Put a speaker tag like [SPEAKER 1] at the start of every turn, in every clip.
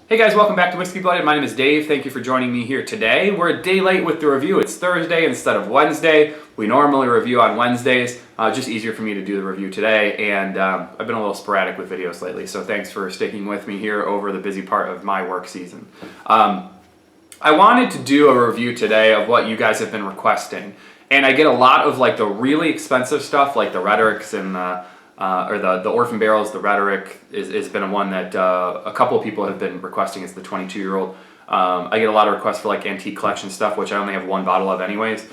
[SPEAKER 1] Hey guys, welcome back to Whiskey Blooded. My name is Dave. Thank you for joining me here today. We're a day late with the review. It's Thursday instead of Wednesday. We normally review on Wednesdays. Just easier for me to do the review today, and I've been a little sporadic with videos lately, so thanks for sticking with me here over the busy part of my work season. I wanted to do a review today of what you guys have been requesting, and I get a lot of like the really expensive stuff, like the Rhetorics and the Orphan Barrels. The Rhetoric has been one that a couple of people have been requesting. It's the 22-year-old. I get a lot of requests for like antique collection stuff, which I only have one bottle of anyways.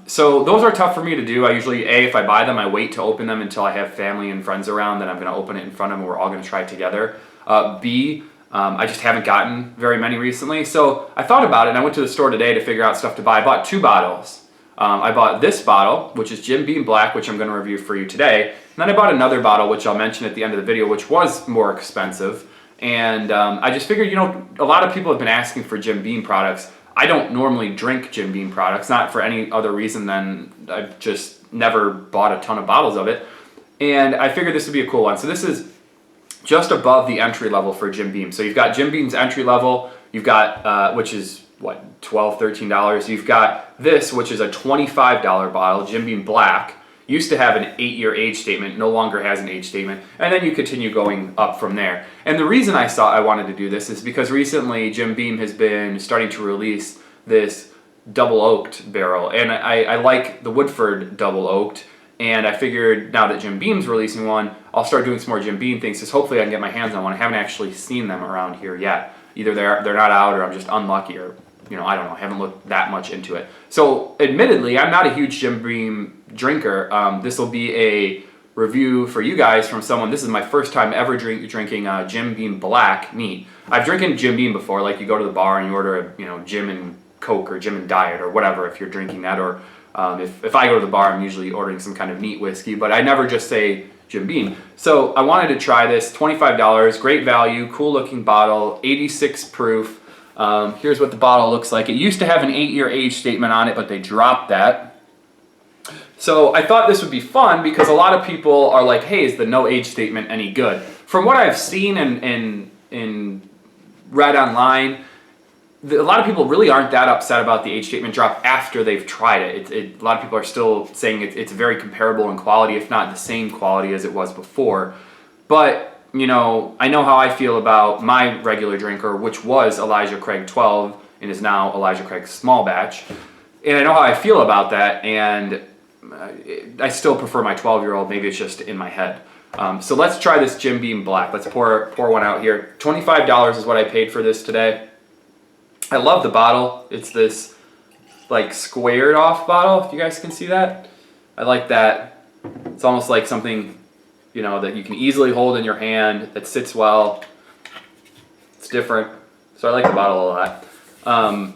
[SPEAKER 1] So those are tough for me to do. I usually, if I buy them, I wait to open them until I have family and friends around, then I'm going to open it in front of them and we're all going to try it together. I just haven't gotten very many recently. So I thought about it and I went to the store today to figure out stuff to buy. I bought two bottles. I bought this bottle, which is Jim Beam Black, which I'm going to review for you today. And then I bought another bottle, which I'll mention at the end of the video, which was more expensive. And I just figured, a lot of people have been asking for Jim Beam products. I don't normally drink Jim Beam products, not for any other reason than I've just never bought a ton of bottles of it. And I figured this would be a cool one. So this is just above the entry level for Jim Beam. So you've got Jim Beam's entry level, you've got, which is what, $12, $13. You've got this, which is a $25 bottle, Jim Beam Black. Used to have an 8-year age statement, no longer has an age statement, and then you continue going up from there. And the reason I wanted to do this is because recently Jim Beam has been starting to release this double oaked barrel, and I like the Woodford double oaked, and I figured now that Jim Beam's releasing one, I'll start doing some more Jim Beam things, because hopefully I can get my hands on one. I haven't actually seen them around here yet. Either they're not out, or I'm just unlucky, or I don't know, I haven't looked that much into it. So admittedly, I'm not a huge Jim Beam drinker. This will be a review for you guys from someone. This is my first time ever drinking Jim Beam Black neat. I've drinking Jim Beam before, like you go to the bar and you order a Jim and Coke or Jim and Diet or whatever if you're drinking that, or if I go to the bar, I'm usually ordering some kind of neat whiskey, but I never just say Jim Beam. So I wanted to try this, $25, great value, cool looking bottle, 86 proof. Here's what the bottle looks like. It used to have an 8-year age statement on it, but they dropped that. So I thought this would be fun because a lot of people are like, hey, is the no age statement any good? From what I've seen and read online, a lot of people really aren't that upset about the age statement drop after they've tried it. A lot of people are still saying it's very comparable in quality, if not the same quality as it was before. But I know how I feel about my regular drinker, which was Elijah Craig 12 and is now Elijah Craig Small Batch. And I know how I feel about that, and I still prefer my 12-year-old. Maybe it's just in my head. So let's try this Jim Beam Black. Let's pour one out here. $25 is what I paid for this today. I love the bottle. It's this like squared off bottle, if you guys can see that. I like that. It's almost like something that you can easily hold in your hand, that sits well. It's different. So I like the bottle a lot.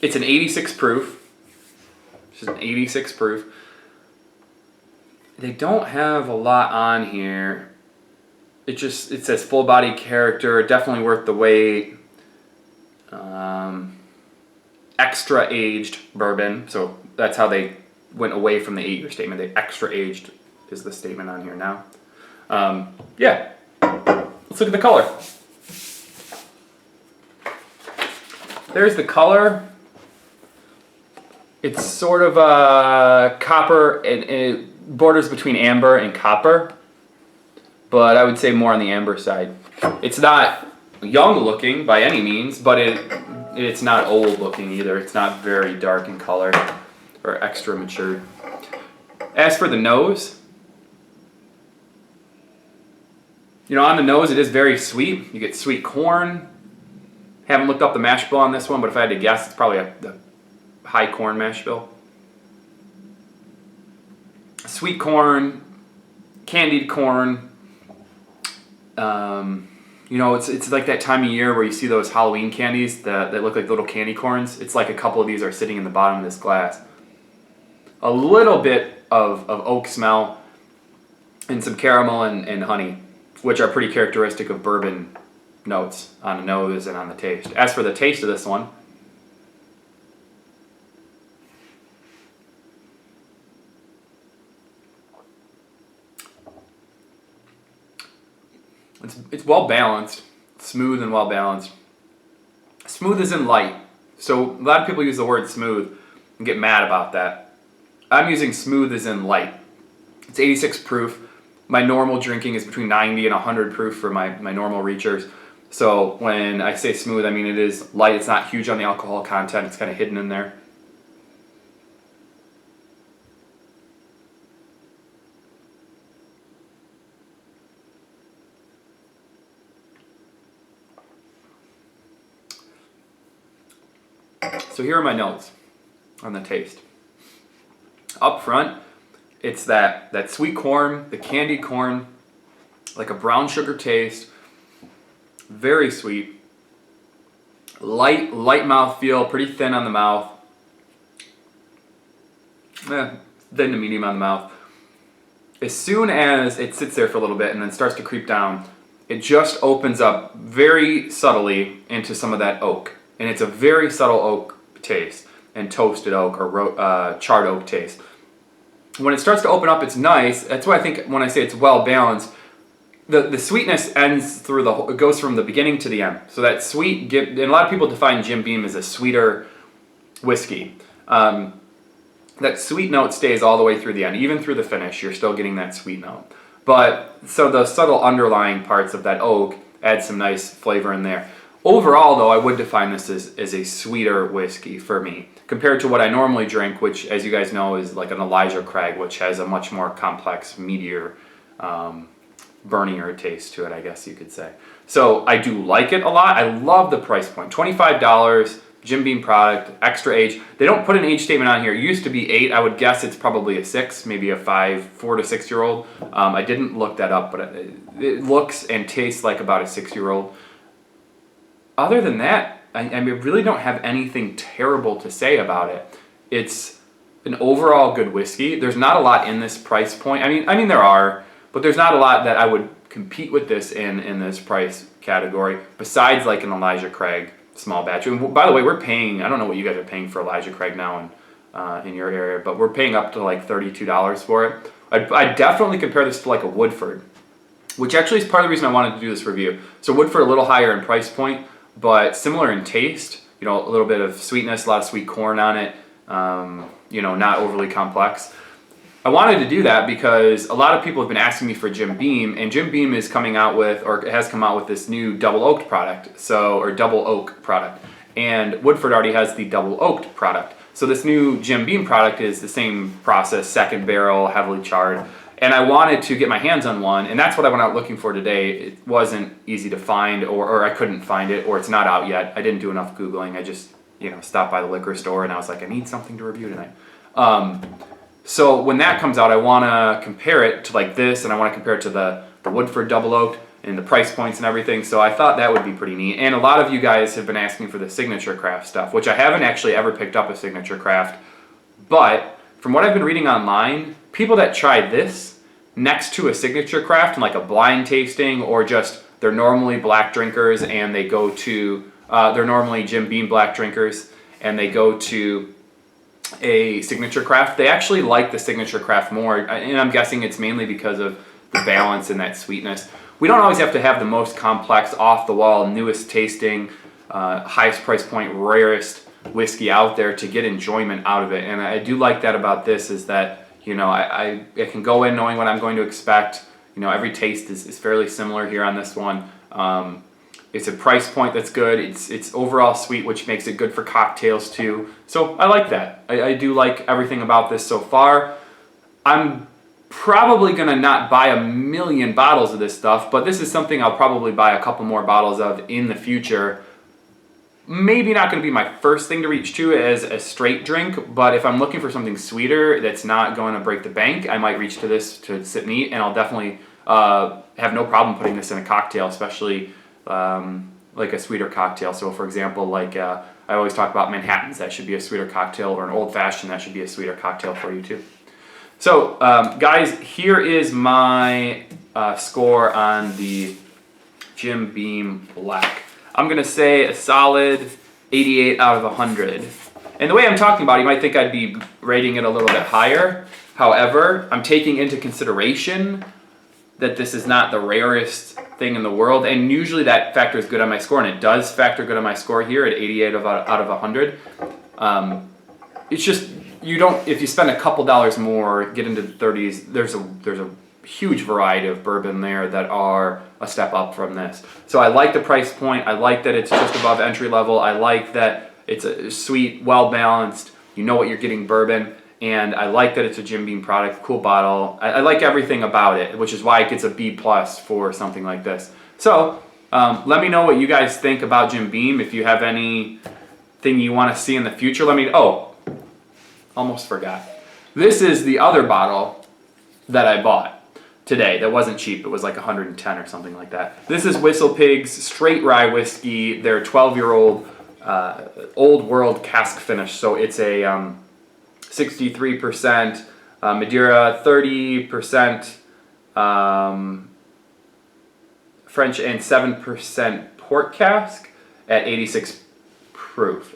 [SPEAKER 1] It's an 86 proof. It's just an 86 proof. They don't have a lot on here. It says full body character, definitely worth the wait. Extra aged bourbon. So that's how they went away from the 8-year statement. They extra aged is the statement on here now. Yeah, let's look at the color. There's the color. It's sort of a copper, and it borders between amber and copper, but I would say more on the amber side. It's not young looking by any means, but it's not old looking either. It's not very dark in color or extra matured. As for the nose, on the nose it is very sweet. You get sweet corn. Haven't looked up the mash bill on this one, but if I had to guess, it's probably the high corn mash bill. Sweet corn, candied corn. It's like that time of year where you see those Halloween candies that look like little candy corns. It's like a couple of these are sitting in the bottom of this glass. A little bit of oak smell and some caramel and honey, which are pretty characteristic of bourbon notes on the nose and on the taste. As for the taste of this one, it's It's well balanced, smooth and well balanced. Smooth is in light. So a lot of people use the word smooth and get mad about that. I'm using smooth as in light. It's 86 proof. My normal drinking is between 90 and 100 proof for my normal reachers. So when I say smooth, I mean it is light. It's not huge on the alcohol content. It's kind of hidden in there. So here are my notes on the taste. Up front, it's that sweet corn, the candied corn, like a brown sugar taste, very sweet, light mouthfeel, pretty thin on the mouth, thin to medium on the mouth. As soon as it sits there for a little bit and then starts to creep down, it just opens up very subtly into some of that oak. And it's a very subtle oak taste and toasted oak or charred oak taste. When it starts to open up, it's nice. That's why I think when I say it's well balanced, the sweetness ends through it goes from the beginning to the end. So that sweet, and a lot of people define Jim Beam as a sweeter whiskey. That sweet note stays all the way through the end, even through the finish. You're still getting that sweet note. But so the subtle underlying parts of that oak add some nice flavor in there. Overall, though, I would define this as a sweeter whiskey for me, compared to what I normally drink, which, as you guys know, is like an Elijah Craig, which has a much more complex, meatier, burnier taste to it, I guess you could say. So I do like it a lot. I love the price point. $25, Jim Beam product, extra age. They don't put an age statement on here. It used to be 8. I would guess it's probably a 6, maybe a 4 to 6 year old. I didn't look that up, but it looks and tastes like about a 6-year-old. Other than that, I really don't have anything terrible to say about it. It's an overall good whiskey. There's not a lot in this price point. I mean there are, but there's not a lot that I would compete with this in this price category, besides like an Elijah Craig small batch. And by the way, we're paying, I don't know what you guys are paying for Elijah Craig now in your area, but we're paying up to like $32 for it. I'd definitely compare this to like a Woodford, which actually is part of the reason I wanted to do this review. So Woodford a little higher in price point, but similar in taste. You know, a little bit of sweetness, a lot of sweet corn on it. You know, not overly complex. I wanted to do that because a lot of people have been asking me for Jim Beam, and Jim Beam is coming out with, or has come out with, this new double oaked product, or double oak product. And Woodford already has the double oaked product. So this new Jim Beam product is the same process, second barrel, heavily charred. And I wanted to get my hands on one, and that's what I went out looking for today. It wasn't easy to find, or I couldn't find it, or it's not out yet. I didn't do enough Googling. I just, stopped by the liquor store, and I was like, I need something to review tonight. So when that comes out, I want to compare it to like this, and I want to compare it to the Woodford double oaked and the price points and everything. So I thought that would be pretty neat. And a lot of you guys have been asking for the Signature Craft stuff, which I haven't actually ever picked up a Signature Craft. But from what I've been reading online, people that try this next to a Signature Craft in like a blind tasting, or just they're normally black drinkers and they go to, they're normally Jim Beam black drinkers and they go to a Signature Craft, they actually like the Signature Craft more, and I'm guessing it's mainly because of the balance and that sweetness. We don't always have to have the most complex, off-the-wall, newest tasting, highest price point, rarest whiskey out there to get enjoyment out of it, and I do like that about this, is that I can go in knowing what I'm going to expect. Every taste is fairly similar here on this one. It's a price point that's good. It's overall sweet, which makes it good for cocktails too. So I like that. I do like everything about this so far. I'm probably gonna not buy 1,000,000 bottles of this stuff, but this is something I'll probably buy a couple more bottles of in the future. Maybe not gonna be my first thing to reach to as a straight drink, but if I'm looking for something sweeter that's not going to break the bank, I might reach to this to sit and eat, and I'll definitely have no problem putting this in a cocktail, especially like a sweeter cocktail. So for example, like I always talk about Manhattans, that should be a sweeter cocktail, or an old fashioned, that should be a sweeter cocktail for you too. So guys, here is my score on the Jim Beam Black. I'm gonna say a solid 88 out of 100. And the way I'm talking about it, you might think I'd be rating it a little bit higher. However, I'm taking into consideration that this is not the rarest thing thing in the world, and usually that factors good on my score, and it does factor good on my score here at 88 out of 100. It's just, you don't, if you spend a couple dollars more, get into the 30s, there's a huge variety of bourbon there that are a step up from this. So I like the price point. I like that it's just above entry level. I like that it's a sweet, well balanced, you know what you're getting bourbon, and I like that it's a Jim Beam product, cool bottle. I like everything about it, which is why it gets a B+ for something like this. So let me know what you guys think about Jim Beam. If you have anything you want to see in the future, let me, almost forgot. This is the other bottle that I bought today that wasn't cheap. It was like 110 or something like that. This is Whistle Pig's straight rye whiskey. They're 12-year-old old world cask finish. So it's a 63% Madeira, 30% French, and 7% port cask at 86 proof.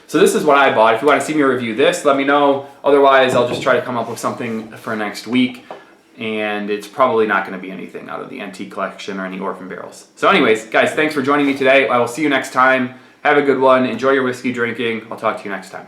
[SPEAKER 1] So this is what I bought. If you want to see me review this, let me know. Otherwise, I'll just try to come up with something for next week. And it's probably not going to be anything out of the antique collection or any orphan barrels. So anyways, guys, thanks for joining me today. I will see you next time. Have a good one. Enjoy your whiskey drinking. I'll talk to you next time.